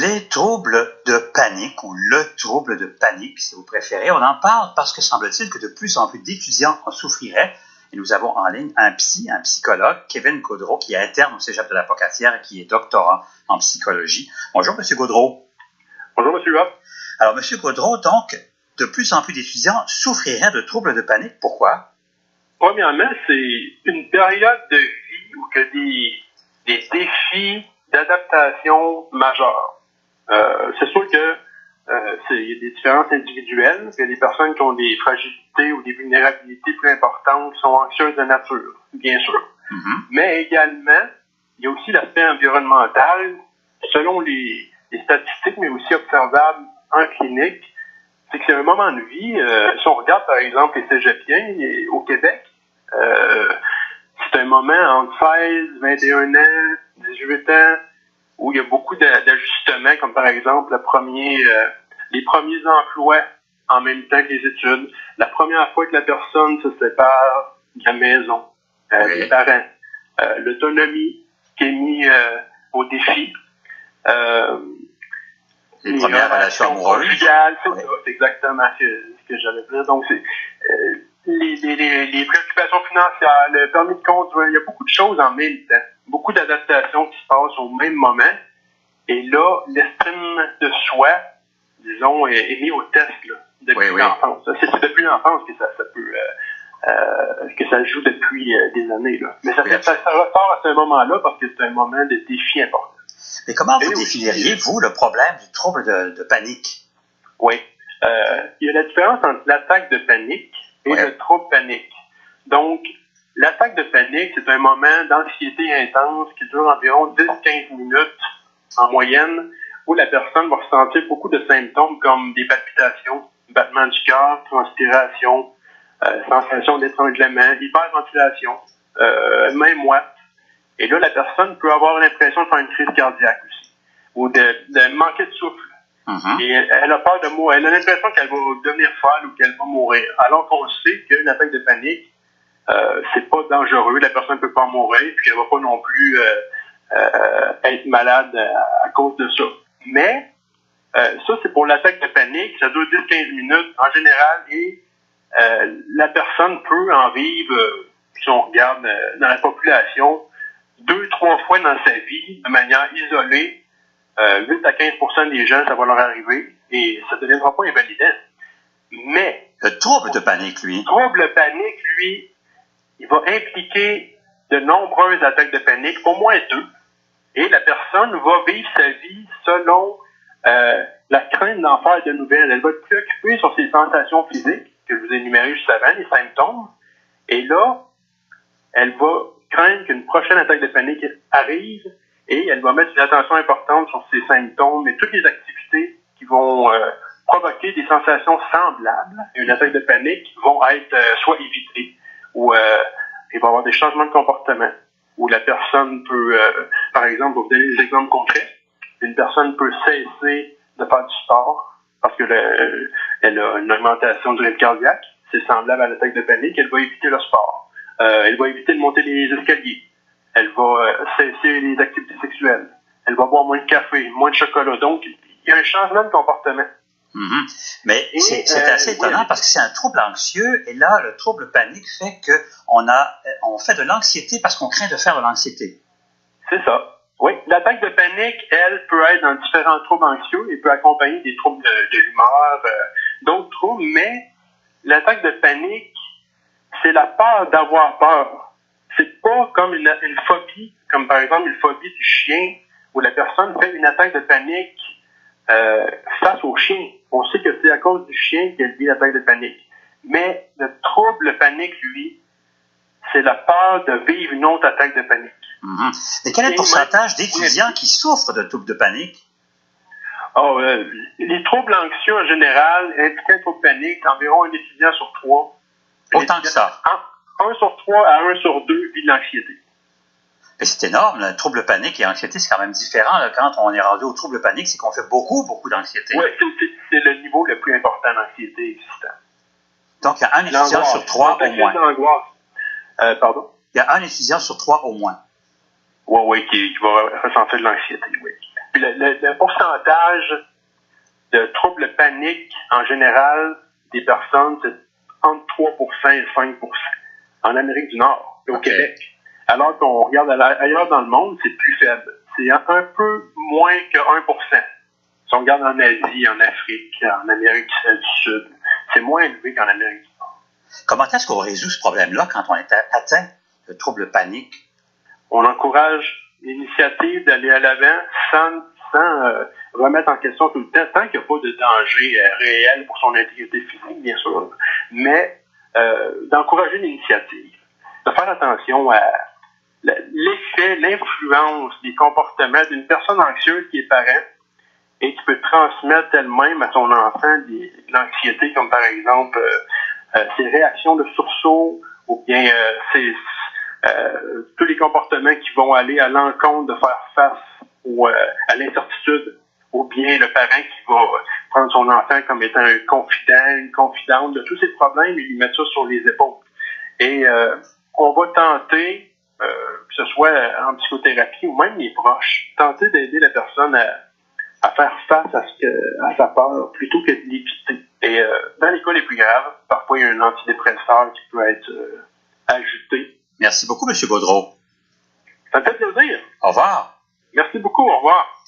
Les troubles de panique ou le trouble de panique, si vous préférez, on en parle parce que semble-t-il que de plus en plus d'étudiants en souffriraient. Et nous avons en ligne un psychologue, Kevin Gaudreault, qui est interne au Cégep de la Pocatière et qui est doctorant en psychologie. Bonjour, M. Gaudreault. Bonjour, M. Rob. Alors, M. Gaudreault, donc, de plus en plus d'étudiants souffriraient de troubles de panique. Pourquoi? Premièrement, c'est une période de vie où il y a des défis d'adaptation majeurs. C'est sûr que il y a des différences individuelles. Il y a des personnes qui ont des fragilités ou des vulnérabilités plus importantes, qui sont anxieuses de nature, bien sûr. Mm-hmm. Mais également, il y a aussi l'aspect environnemental, selon les statistiques, mais aussi observables en clinique. C'est que c'est un moment de vie. Si on regarde, par exemple, les cégepiens au Québec, c'est un moment entre 16, 21 ans, 18 ans, où il y a beaucoup d'ajustements, comme par exemple les premiers emplois en même temps que les études, la première fois que la personne se sépare de la maison, des parents, l'autonomie qui est mise au défi, les premières relations amoureuses. C'est exactement ce que j'allais dire. Donc, c'est les préoccupations financières, le permis de conduire, il y a beaucoup de choses en même temps. Beaucoup d'adaptations qui se passent au même moment. Et là, l'estime de soi, disons, est mis au test là, depuis l'enfance. C'est depuis l'enfance que ça peut que ça joue depuis des années. Là. Mais ça ressort à ce moment-là parce que c'est un moment de défi important. Mais comment vous définiriez, vous, le problème du trouble de panique? Oui. Il y a la différence entre l'attaque de panique et le trouble panique. Donc, l'attaque de panique, c'est un moment d'anxiété intense qui dure environ 10-15 minutes en moyenne, où la personne va ressentir beaucoup de symptômes comme des palpitations, battement du cœur, transpiration, sensation d'étranglement, hyperventilation, main moite. Et là, la personne peut avoir l'impression de faire une crise cardiaque aussi, ou de manquer de souffle. Mm-hmm. Et elle a peur de mourir. Elle a l'impression qu'elle va devenir folle ou qu'elle va mourir. Alors qu'on sait qu'une attaque de panique, c'est pas dangereux, la personne ne peut pas mourir, puis qu'elle va pas non plus être malade à cause de ça. Mais ça, c'est pour l'attaque de panique, ça dure 10-15 minutes en général, et la personne peut en vivre, si on regarde dans la population, 2-3 fois dans sa vie, de manière isolée. 8 à 15% des gens, ça va leur arriver, et ça ne deviendra pas invalidant. Mais le trouble de panique, lui. Le trouble de panique, lui, il va impliquer de nombreuses attaques de panique, au moins 2. Et la personne va vivre sa vie selon la crainte d'en faire de nouvelles. Elle va être préoccupée sur ses sensations physiques, que je vous ai énumérées juste avant, les symptômes. Et là, elle va craindre qu'une prochaine attaque de panique arrive et elle va mettre une attention importante sur ses symptômes et toutes les activités qui vont provoquer des sensations semblables à une attaque de panique vont être soit évitées ou il va y avoir des changements de comportement où la personne peut, par exemple, pour vous donner des exemples concrets, une personne peut cesser de faire du sport parce que elle a une augmentation du rythme cardiaque, c'est semblable à l'attaque de panique, elle va éviter le sport. Elle va éviter de monter les escaliers. Elle va cesser les activités sexuelles. Elle va boire moins de café, moins de chocolat. Donc, il y a un changement de comportement. Mm-hmm. Mais c'est assez étonnant parce que c'est un trouble anxieux et là, le trouble panique fait qu'on fait de l'anxiété parce qu'on craint de faire de l'anxiété. C'est ça. Oui, l'attaque de panique, elle peut être dans différents troubles anxieux et peut accompagner des troubles de l'humeur, d'autres troubles, mais l'attaque de panique, c'est la peur d'avoir peur. C'est pas comme une phobie, comme par exemple une phobie du chien, où la personne fait une attaque de panique face au chien. On sait que c'est à cause du chien qu'elle vit l'attaque de panique. Mais le trouble panique, lui, c'est la peur de vivre une autre attaque de panique. Mm-hmm. Et quel est le pourcentage d'étudiants qui souffrent de troubles de panique? Les troubles anxieux en général impliquent un trouble panique, environ un étudiant sur 3. Autant que ça. 1 sur 3 à 1 sur 2 vit de l'anxiété. Et c'est énorme, le trouble panique et l'anxiété, c'est quand même différent. Là, quand on est rendu au trouble panique, c'est qu'on fait beaucoup d'anxiété. Oui, c'est le niveau le plus important d'anxiété existant. Donc, il y a un étudiant sur 3 au moins. Pardon? Il y a un étudiant sur 3 au moins. Oui, qui va ressentir de l'anxiété, oui. Puis le pourcentage de troubles paniques en général des personnes, c'est entre 3% et 5% en Amérique du Nord et au Québec. Alors qu'on regarde ailleurs dans le monde, c'est plus faible. C'est un peu moins que 1%. Si on regarde en Asie, en Afrique, en Amérique du Sud, c'est moins élevé qu'en Amérique du Nord. Comment est-ce qu'on résout ce problème-là quand on est atteint de troubles paniques? On encourage l'initiative d'aller à l'avant sans remettre en question tout le temps, tant qu'il n'y a pas de danger réel pour son intégrité physique, bien sûr, mais d'encourager l'initiative, de faire attention à l'effet, l'influence des comportements d'une personne anxieuse qui est parent et qui peut transmettre elle-même à son enfant de l'anxiété, comme par exemple ses réactions de sursaut ou bien tous les comportements qui vont aller à l'encontre de faire face à l'incertitude, ou bien le parent qui va prendre son enfant comme étant un confident, une confidente de tous ses problèmes et lui mettre ça sur les épaules. Et on va tenter, que ce soit en psychothérapie ou même les proches, tenter d'aider la personne à faire face à sa peur plutôt que de l'éviter. Et dans les cas les plus graves, parfois il y a un antidépresseur qui peut être ajouté. Merci beaucoup, M. Gaudreau. Ça me fait plaisir. Au revoir. Merci beaucoup. Au revoir.